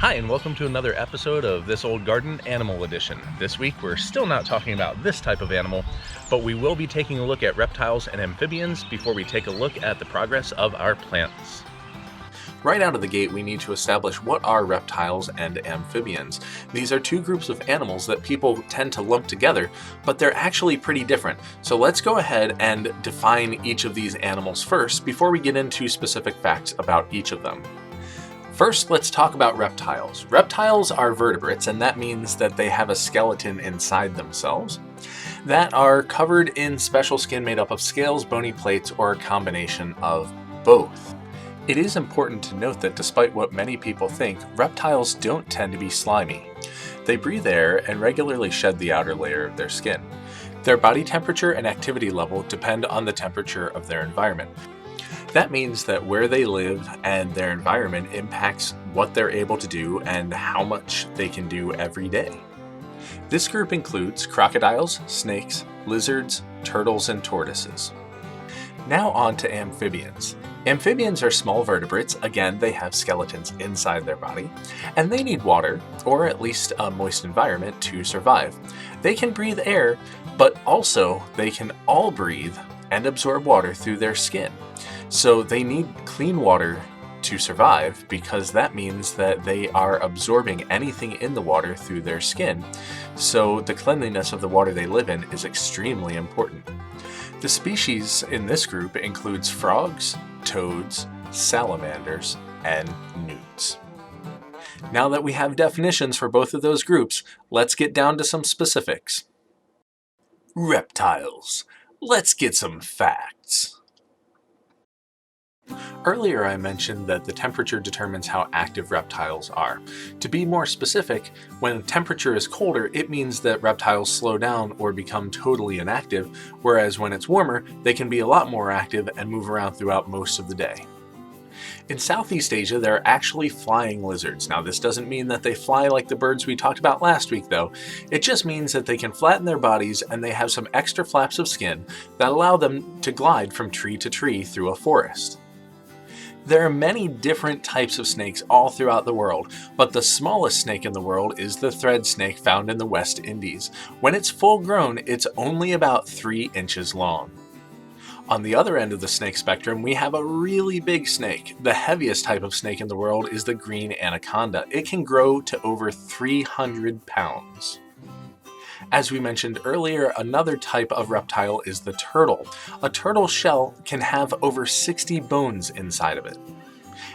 Hi, and welcome to another episode of This Old Garden Animal Edition. This week, we're still not talking about this type of animal, but we will be taking a look at reptiles and amphibians before we take a look at the progress of our plants. Right out of the gate, we need to establish what are reptiles and amphibians. These are two groups of animals that people tend to lump together, but they're actually pretty different. So let's go ahead and define each of these animals first before we get into specific facts about each of them. First, let's talk about reptiles. Reptiles are vertebrates, and that means that they have a skeleton inside themselves that are covered in special skin made up of scales, bony plates, or a combination of both. It is important to note that despite what many people think, reptiles don't tend to be slimy. They breathe air and regularly shed the outer layer of their skin. Their body temperature and activity level depend on the temperature of their environment. That means that where they live and their environment impacts what they're able to do and how much they can do every day. This group includes crocodiles, snakes, lizards, turtles, and tortoises. Now on to amphibians. Amphibians are small vertebrates. Again, they have skeletons inside their body, and they need water, or at least a moist environment, to survive. They can breathe air, but also they can all breathe and absorb water through their skin. So they need clean water to survive because that means that they are absorbing anything in the water through their skin. So the cleanliness of the water they live in is extremely important. The species in this group includes frogs, toads, salamanders, and newts. Now that we have definitions for both of those groups, let's get down to some specifics. Reptiles. Let's get some facts. Earlier I mentioned that the temperature determines how active reptiles are. To be more specific, when temperature is colder, it means that reptiles slow down or become totally inactive, whereas when it's warmer, they can be a lot more active and move around throughout most of the day. In Southeast Asia, there are actually flying lizards. Now, this doesn't mean that they fly like the birds we talked about last week, though. It just means that they can flatten their bodies and they have some extra flaps of skin that allow them to glide from tree to tree through a forest. There are many different types of snakes all throughout the world, but the smallest snake in the world is the thread snake found in the West Indies. When it's full grown, it's only about 3 inches long. On the other end of the snake spectrum, we have a really big snake. The heaviest type of snake in the world is the green anaconda. It can grow to over 300 pounds. As we mentioned earlier, another type of reptile is the turtle. A turtle shell can have over 60 bones inside of it.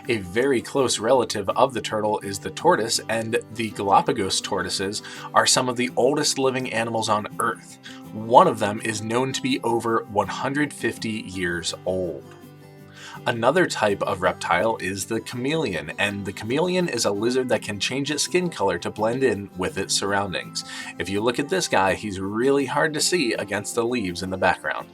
A very close relative of the turtle is the tortoise, and the Galapagos tortoises are some of the oldest living animals on Earth. One of them is known to be over 150 years old. Another type of reptile is the chameleon, and the chameleon is a lizard that can change its skin color to blend in with its surroundings. If you look at this guy, he's really hard to see against the leaves in the background.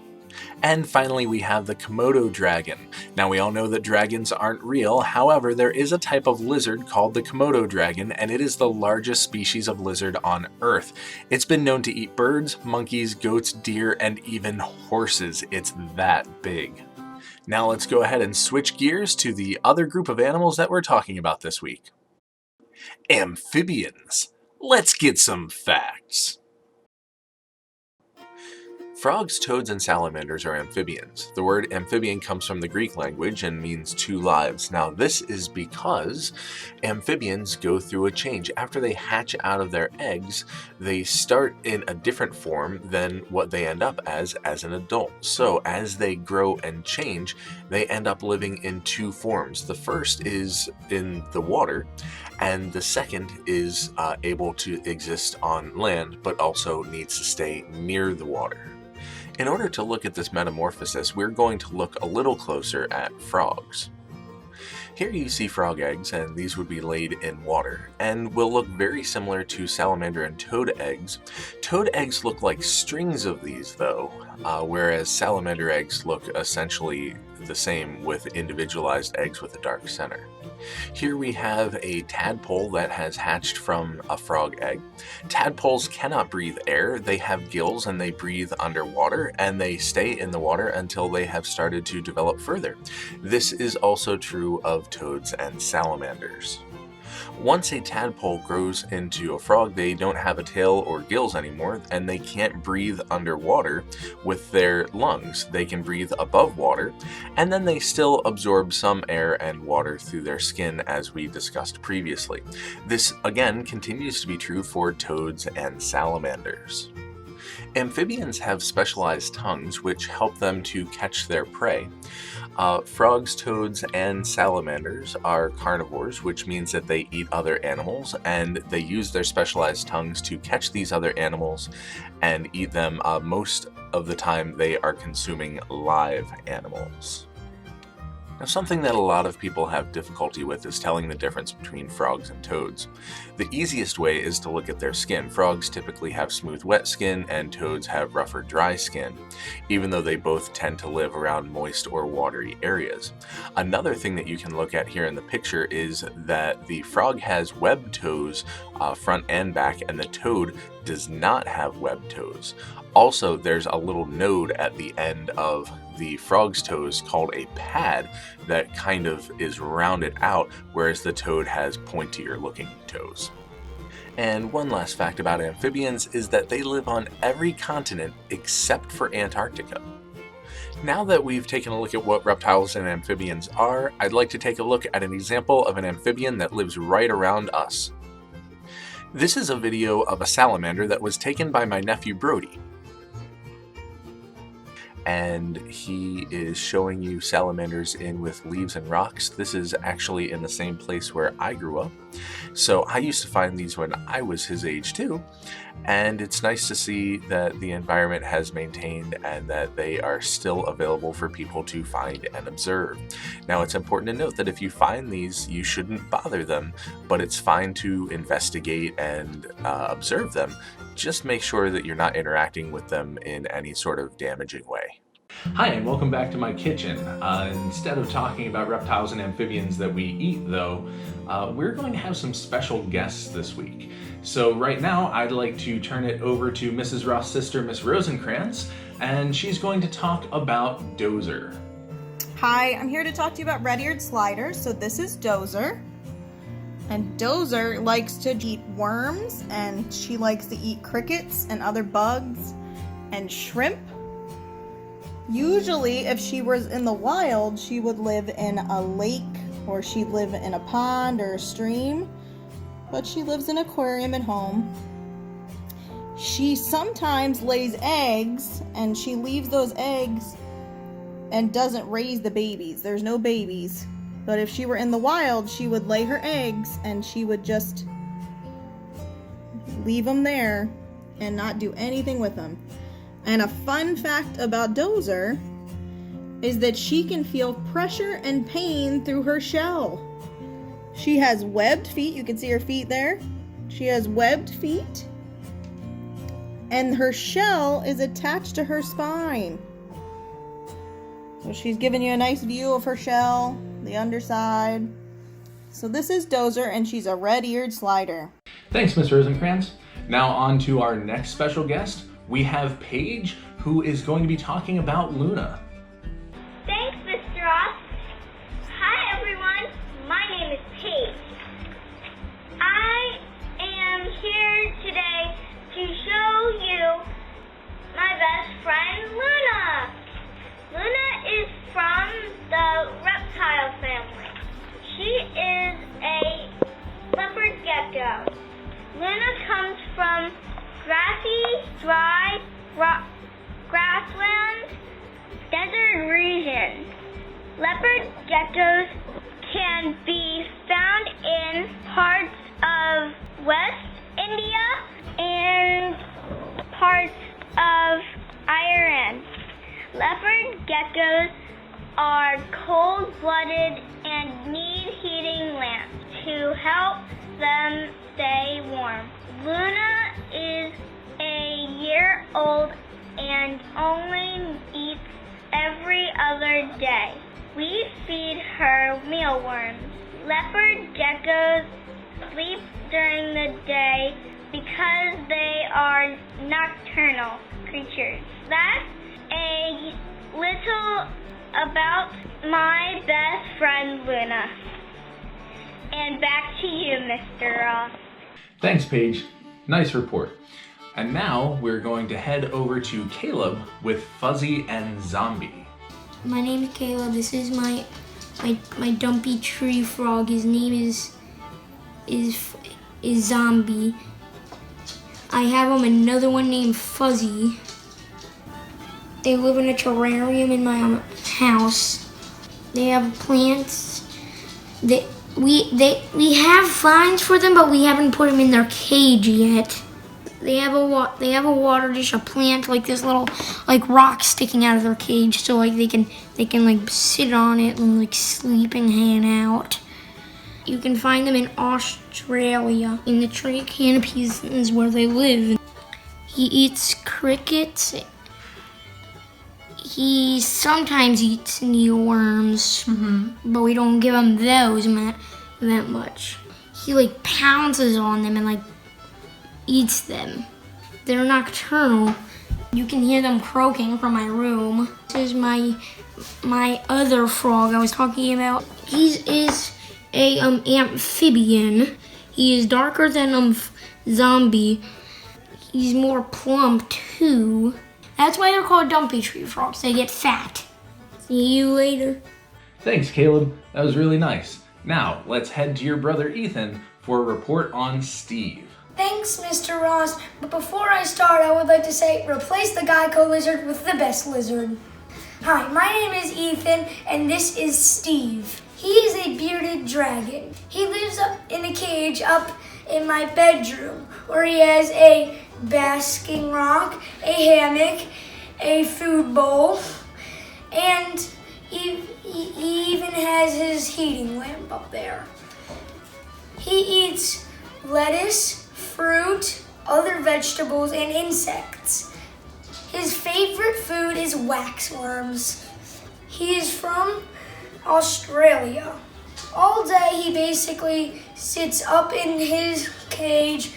And finally, we have the Komodo dragon. Now, we all know that dragons aren't real. However, there is a type of lizard called the Komodo dragon, and it is the largest species of lizard on Earth. It's been known to eat birds, monkeys, goats, deer, and even horses. It's that big. Now let's go ahead and switch gears to the other group of animals that we're talking about this week. Amphibians. Let's get some facts. Frogs, toads, and salamanders are amphibians. The word amphibian comes from the Greek language and means 2 lives. Now, this is because amphibians go through a change. After they hatch out of their eggs, they start in a different form than what they end up as an adult. So, as they grow and change, they end up living in 2 forms. The first is in the water, and the second is able to exist on land, but also needs to stay near the water. In order to look at this metamorphosis, we're going to look a little closer at frogs. Here you see frog eggs, and these would be laid in water, and will look very similar to salamander and toad eggs. Toad eggs look like strings of these, though, whereas salamander eggs look essentially the same with individualized eggs with a dark center. Here we have a tadpole that has hatched from a frog egg. Tadpoles cannot breathe air. They have gills and they breathe underwater, and they stay in the water until they have started to develop further. This is also true of toads and salamanders. Once a tadpole grows into a frog, they don't have a tail or gills anymore, and they can't breathe underwater with their lungs. They can breathe above water, and then they still absorb some air and water through their skin, as we discussed previously. This, again, continues to be true for toads and salamanders. Amphibians have specialized tongues which help them to catch their prey. Frogs, toads, and salamanders are carnivores, which means that they eat other animals, and they use their specialized tongues to catch these other animals and eat them. Most of the time they are consuming live animals. Now, something that a lot of people have difficulty with is telling the difference between frogs and toads. The easiest way is to look at their skin. Frogs typically have smooth, wet skin, and toads have rougher, dry skin, even though they both tend to live around moist or watery areas. Another thing that you can look at here in the picture is that the frog has webbed toes, front and back, and the toad does not have webbed toes. Also, there's a little node at the end of the frog's toes called a pad that kind of is rounded out, whereas the toad has pointier looking toes. And one last fact about amphibians is that they live on every continent except for Antarctica. Now that we've taken a look at what reptiles and amphibians are, I'd like to take a look at an example of an amphibian that lives right around us. This is a video of a salamander that was taken by my nephew Brody. And he is showing you salamanders in with leaves and rocks. This is actually in the same place where I grew up. So I used to find these when I was his age too. And it's nice to see that the environment has maintained and that they are still available for people to find and observe. Now, it's important to note that if you find these, you shouldn't bother them, but it's fine to investigate and observe them. Just make sure that you're not interacting with them in any sort of damaging way. Hi, and welcome back to my kitchen. Instead of talking about reptiles and amphibians that we eat, though, we're going to have some special guests this week. So right now, I'd like to turn it over to Mrs. Ross' sister, Miss Rosencrantz, and she's going to talk about Dozer. Hi, I'm here to talk to you about red-eared sliders. So this is Dozer. And Dozer likes to eat worms, and she likes to eat crickets and other bugs and shrimp. Usually, if she was in the wild, she would live in a lake, or she'd live in a pond or a stream, but she lives in an aquarium at home. She sometimes lays eggs, and she leaves those eggs and doesn't raise the babies. There's no babies. But if she were in the wild, she would lay her eggs and she would just leave them there and not do anything with them. And a fun fact about Dozer is that she can feel pressure and pain through her shell. She has webbed feet. You can see her feet there. She has webbed feet. And her shell is attached to her spine. So she's giving you a nice view of her shell, the underside. So this is Dozer, and she's a red-eared slider. Thanks, Miss Rosencrantz. Now on to our next special guest. We have Paige, who is going to be talking about Luna. Thanks, Mr. Ross. Hi, everyone. My name is Paige. I am here today to show you my best friend, Luna. Luna is from the reptile family. She is a leopard gecko. Luna comes from grassy, dry grassland, desert regions. Leopard geckos can be found in parts of West India and parts of Iran. Leopard geckos are cold-blooded and need heating lamps to help them stay warm. Luna is a year old and only eats every other day. We feed her mealworms. Leopard geckos sleep during the day because they are nocturnal creatures. That's a little about my best friend Luna. And back to you, Mr. Ross. Thanks, Paige. Nice report. And now we're going to head over to Caleb with Fuzzy and Zombie. My name is Caleb. This is my dumpy tree frog. His name is Zombie. I have another one named Fuzzy. They live in a terrarium in my house. They have plants. We have vines for them, but we haven't put them in their cage yet. They have a water dish, a plant, like this little rock sticking out of their cage, so they can sit on it and sleep and hang out. You can find them in Australia. In the tree canopies is where they live. He eats crickets. He sometimes eats mealworms, but we don't give him those that much. He pounces on them and eats them. They're nocturnal. You can hear them croaking from my room. This is my other frog I was talking about. He is a amphibian. He is darker than Zombie. He's more plump too. That's why they're called dumpy tree frogs. They get fat. See you later. Thanks, Caleb. That was really nice. Now, let's head to your brother Ethan for a report on Steve. Thanks, Mr. Ross. But before I start, I would like to say, replace the Geico lizard with the best lizard. Hi, my name is Ethan, and this is Steve. He is a bearded dragon. He lives up in a cage up in my bedroom, where he has a basking rock, a hammock, a food bowl, and he even has his heating lamp up there. He eats lettuce, fruit, other vegetables, and insects. His favorite food is waxworms. He is from Australia. All day he basically sits up in his cage,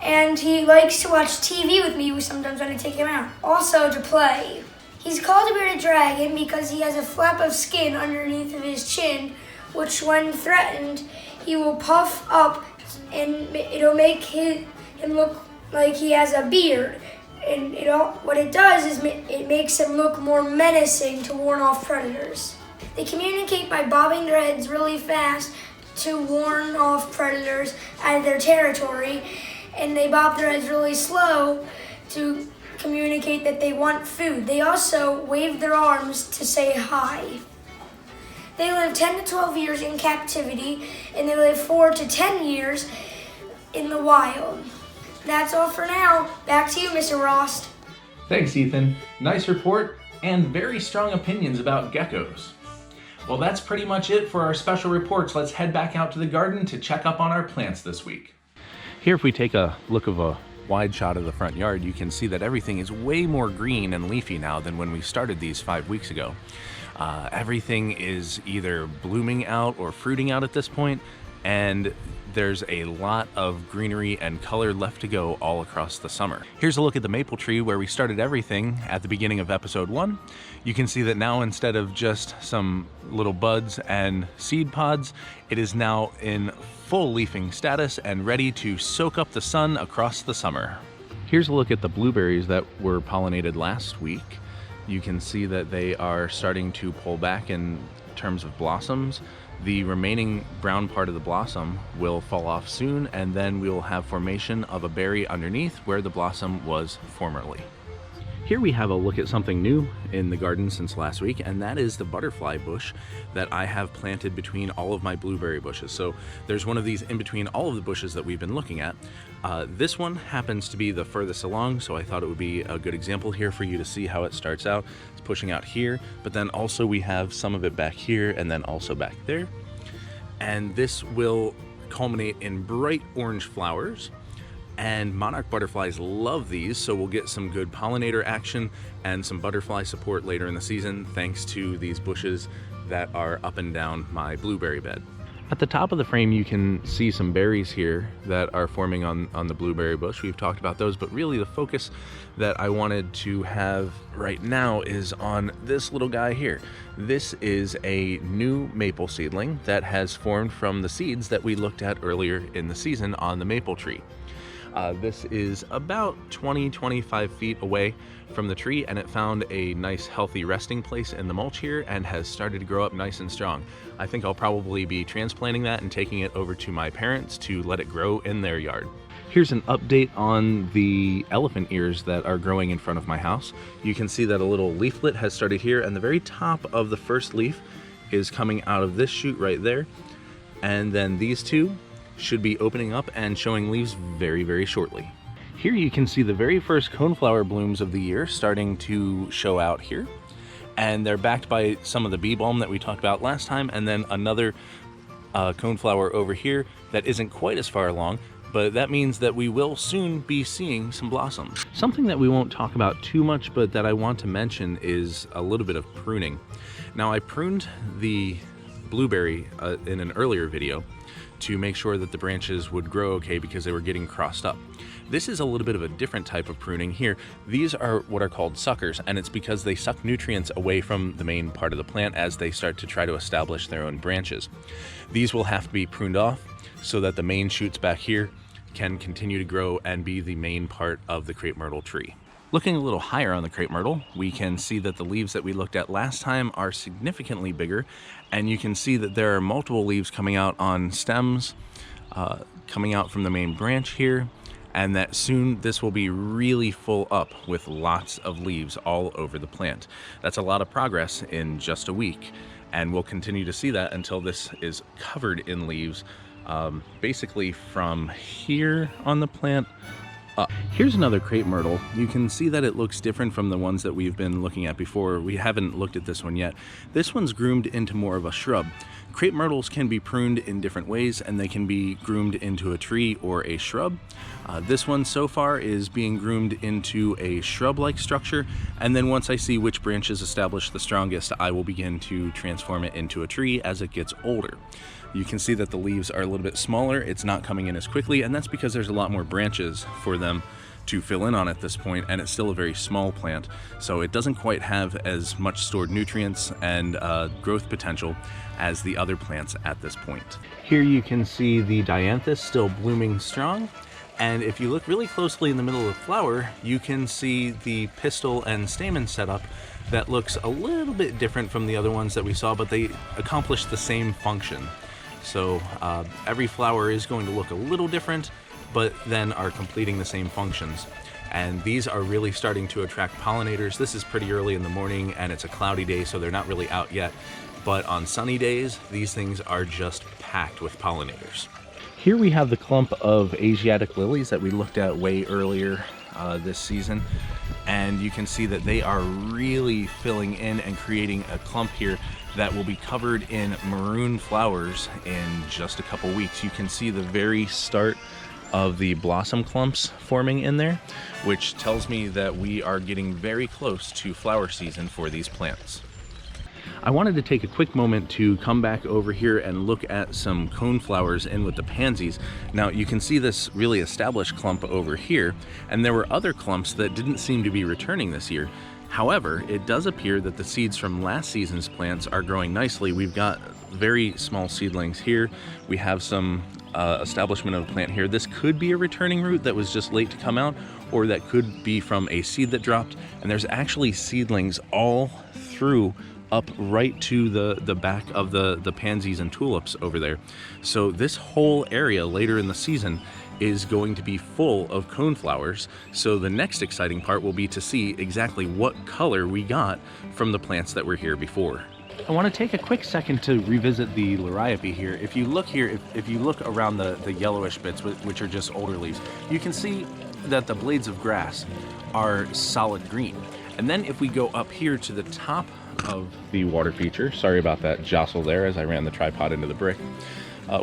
and he likes to watch TV with me sometimes when I take him out. Also to play. He's called a bearded dragon because he has a flap of skin underneath of his chin, which when threatened, he will puff up and it'll make him look like he has a beard. And what it does is it makes him look more menacing to warn off predators. They communicate by bobbing their heads really fast to warn off predators out of their territory, and they bob their heads really slow to communicate that they want food. They also wave their arms to say hi. They live 10 to 12 years in captivity, and they live 4 to 10 years in the wild. That's all for now. Back to you, Mr. Ross. Thanks, Ethan. Nice report and very strong opinions about geckos. Well, that's pretty much it for our special reports. Let's head back out to the garden to check up on our plants this week. Here, if we take a look of a wide shot of the front yard, you can see that everything is way more green and leafy now than when we started these 5 weeks ago. Everything is either blooming out or fruiting out at this point, and there's a lot of greenery and color left to go all across the summer. Here's a look at the maple tree where we started everything at the beginning of episode 1. You can see that now, instead of just some little buds and seed pods, it is now in full leafing status and ready to soak up the sun across the summer. Here's a look at the blueberries that were pollinated last week. You can see that they are starting to pull back in terms of blossoms. The remaining brown part of the blossom will fall off soon, and then we will have formation of a berry underneath where the blossom was formerly. Here we have a look at something new in the garden since last week, and that is the butterfly bush that I have planted between all of my blueberry bushes. So there's one of these in between all of the bushes that we've been looking at. This one happens to be the furthest along, so I thought it would be a good example here for you to see how it starts out. It's pushing out here, but then also we have some of it back here and then also back there. And this will culminate in bright orange flowers. And monarch butterflies love these, so we'll get some good pollinator action and some butterfly support later in the season thanks to these bushes that are up and down my blueberry bed. At the top of the frame, you can see some berries here that are forming on the blueberry bush. We've talked about those, but really the focus that I wanted to have right now is on this little guy here. This is a new maple seedling that has formed from the seeds that we looked at earlier in the season on the maple tree. This is about 20-25 feet away from the tree, and it found a nice healthy resting place in the mulch here and has started to grow up nice and strong. I think I'll probably be transplanting that and taking it over to my parents to let it grow in their yard. Here's an update on the elephant ears that are growing in front of my house. You can see that a little leaflet has started here, and the very top of the first leaf is coming out of this shoot right there. And then these two should be opening up and showing leaves very, very shortly. Here you can see the very first coneflower blooms of the year starting to show out here. And they're backed by some of the bee balm that we talked about last time, and then another coneflower over here that isn't quite as far along, but that means that we will soon be seeing some blossoms. Something that we won't talk about too much, but that I want to mention is a little bit of pruning. Now, I pruned the blueberry in an earlier video to make sure that the branches would grow okay because they were getting crossed up. This is a little bit of a different type of pruning here. These are what are called suckers, and it's because they suck nutrients away from the main part of the plant as they start to try to establish their own branches. These will have to be pruned off so that the main shoots back here can continue to grow and be the main part of the crepe myrtle tree. Looking a little higher on the crepe myrtle, we can see that the leaves that we looked at last time are significantly bigger, and you can see that there are multiple leaves coming out on stems, coming out from the main branch here, and that soon this will be really full up with lots of leaves all over the plant. That's a lot of progress in just a week, and we'll continue to see that until this is covered in leaves, basically from here on the plant up. Here's another crepe myrtle. You can see that it looks different from the ones that we've been looking at before. We haven't looked at this one yet. This one's groomed into more of a shrub. Crepe myrtles can be pruned in different ways, and they can be groomed into a tree or a shrub. This one so far is being groomed into a shrub-like structure, and then once I see which branches establish the strongest, I will begin to transform it into a tree as it gets older. You can see that the leaves are a little bit smaller. It's not coming in as quickly, and that's because there's a lot more branches for them to fill in on at this point, and it's still a very small plant, so it doesn't quite have as much stored nutrients and growth potential as the other plants at this point. Here you can see the dianthus still blooming strong, and if you look really closely in the middle of the flower, you can see the pistil and stamen setup that looks a little bit different from the other ones that we saw, but they accomplish the same function. So every flower is going to look a little different, but then are completing the same functions. And these are really starting to attract pollinators. This is pretty early in the morning and it's a cloudy day, so they're not really out yet. But on sunny days, these things are just packed with pollinators. Here we have the clump of Asiatic lilies that we looked at way earlier this season. And you can see that they are really filling in and creating a clump here that will be covered in maroon flowers in just a couple weeks. You can see the very start of the blossom clumps forming in there, which tells me that we are getting very close to flower season for these plants. I wanted to take a quick moment to come back over here and look at some coneflowers in with the pansies. Now you can see this really established clump over here, and there were other clumps that didn't seem to be returning this year. However, it does appear that the seeds from last season's plants are growing nicely. We've got very small seedlings here. We have some establishment of a plant here. This could be a returning root that was just late to come out, or that could be from a seed that dropped. And there's actually seedlings all through up right to the back of the pansies and tulips over there. So this whole area later in the season is going to be full of coneflowers. So the next exciting part will be to see exactly what color we got from the plants that were here before. I want to take a quick second to revisit the liriope here. If you look here, if you look around the yellowish bits, which are just older leaves, you can see that the blades of grass are solid green. And then if we go up here to the top of the water feature, sorry about that jostle there as I ran the tripod into the brick,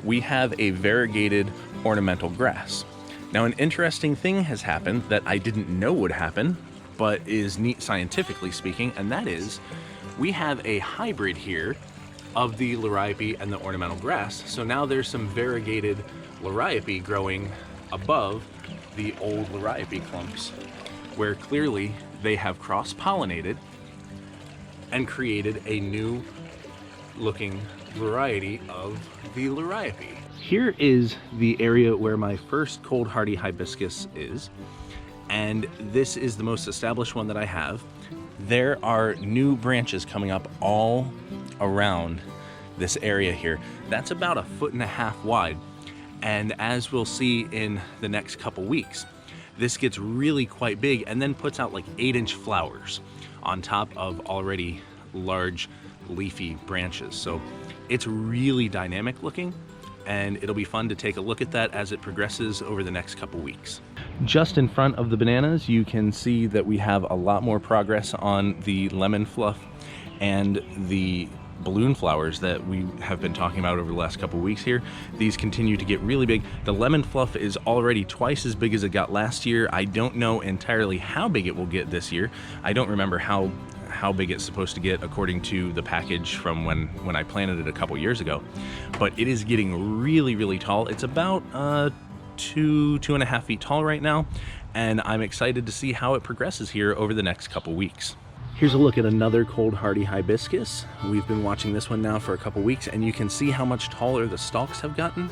we have a variegated ornamental grass. Now, an interesting thing has happened that I didn't know would happen, but is neat scientifically speaking, and that is we have a hybrid here of the liriope and the ornamental grass. So now there's some variegated liriope growing above the old liriope clumps, where clearly they have cross-pollinated and created a new looking variety of the liriope. Here is the area where my first cold hardy hibiscus is, and this is the most established one that I have. There are new branches coming up all around this area here. That's about 1.5 feet wide, and as we'll see in the next couple weeks, this gets really quite big and then puts out like 8-inch flowers on top of already large leafy branches. So it's really dynamic looking, and it'll be fun to take a look at that as it progresses over the next couple weeks. Just in front of the bananas, you can see that we have a lot more progress on the lemon fluff and the balloon flowers that we have been talking about over the last couple weeks here. These continue to get really big. The lemon fluff is already twice as big as it got last year. I don't know entirely how big it will get this year. I don't remember how big it's supposed to get according to the package from when I planted it a couple years ago, but it is getting really tall. It's about 2.5 feet tall right now, and I'm excited to see how it progresses here over the next couple weeks. Here's a look at another cold hardy hibiscus. We've been watching this one now for a couple weeks, and you can see how much taller the stalks have gotten.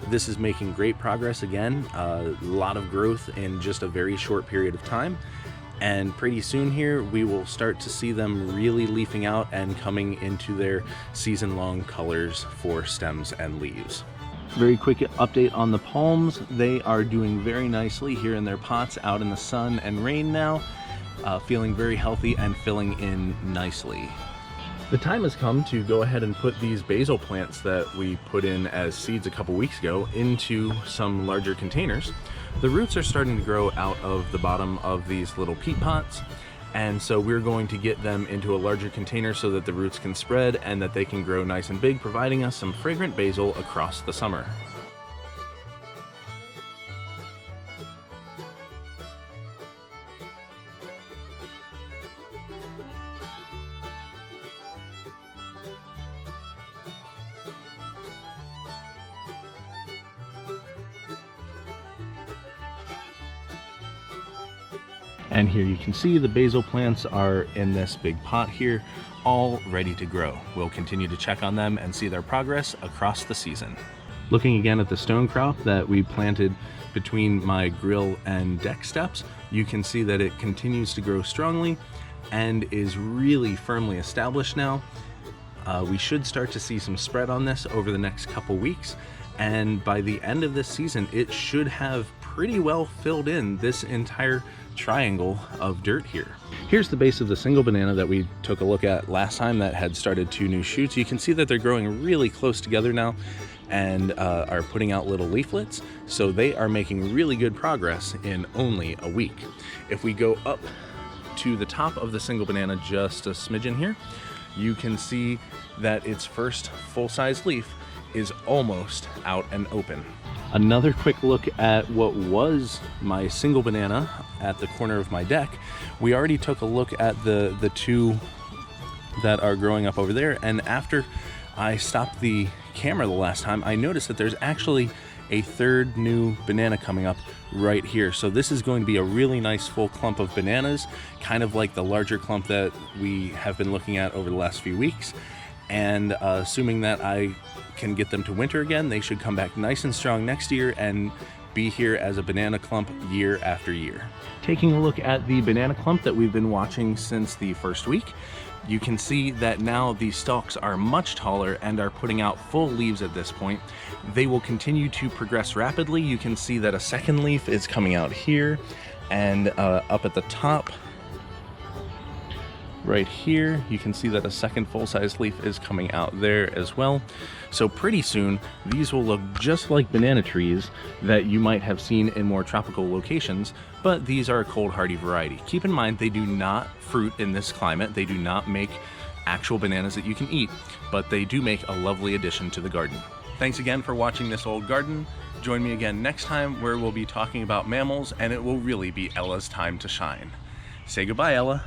This is making great progress again, a lot of growth in just a very short period of time. And pretty soon here, we will start to see them really leafing out and coming into their season-long colors for stems and leaves. Very quick update on the palms. They are doing very nicely here in their pots out in the sun and rain now, feeling very healthy and filling in nicely. The time has come to go ahead and put these basil plants that we put in as seeds a couple weeks ago into some larger containers. The roots are starting to grow out of the bottom of these little peat pots, and so we're going to get them into a larger container so that the roots can spread and that they can grow nice and big, providing us some fragrant basil across the summer. And here you can see the basil plants are in this big pot here, all ready to grow. We'll continue to check on them and see their progress across the season. Looking again at the stone crop that we planted between my grill and deck steps, you can see that it continues to grow strongly and is really firmly established now. We should start to see some spread on this over the next couple weeks, and by the end of this season, it should have pretty well filled in this entire triangle of dirt here. Here's the base of the single banana that we took a look at last time that had started 2 new shoots. You can see that they're growing really close together now and are putting out little leaflets, so they are making really good progress in only a week. If we go up to the top of the single banana just a smidgen here, you can see that its first full-size leaf is almost out and open. Another quick look at what was my single banana at the corner of my deck. We already took a look at the 2 that are growing up over there, and after I stopped the camera the last time, I noticed that there's actually a 3rd new banana coming up right here. So this is going to be a really nice full clump of bananas, kind of like the larger clump that we have been looking at over the last few weeks. And assuming that I can get them to winter again, they should come back nice and strong next year and be here as a banana clump year after year. Taking a look at the banana clump that we've been watching since the first week, you can see that now the stalks are much taller and are putting out full leaves at this point. They will continue to progress rapidly. You can see that a 2nd leaf is coming out here, and up at the top right here, you can see that a 2nd full-size leaf is coming out there as well. So pretty soon, these will look just like banana trees that you might have seen in more tropical locations, but these are a cold hardy variety. Keep in mind, they do not fruit in this climate. They do not make actual bananas that you can eat, but they do make a lovely addition to the garden. Thanks again for watching This Old Garden. Join me again next time where we'll be talking about mammals, and it will really be Ella's time to shine. Say goodbye, Ella.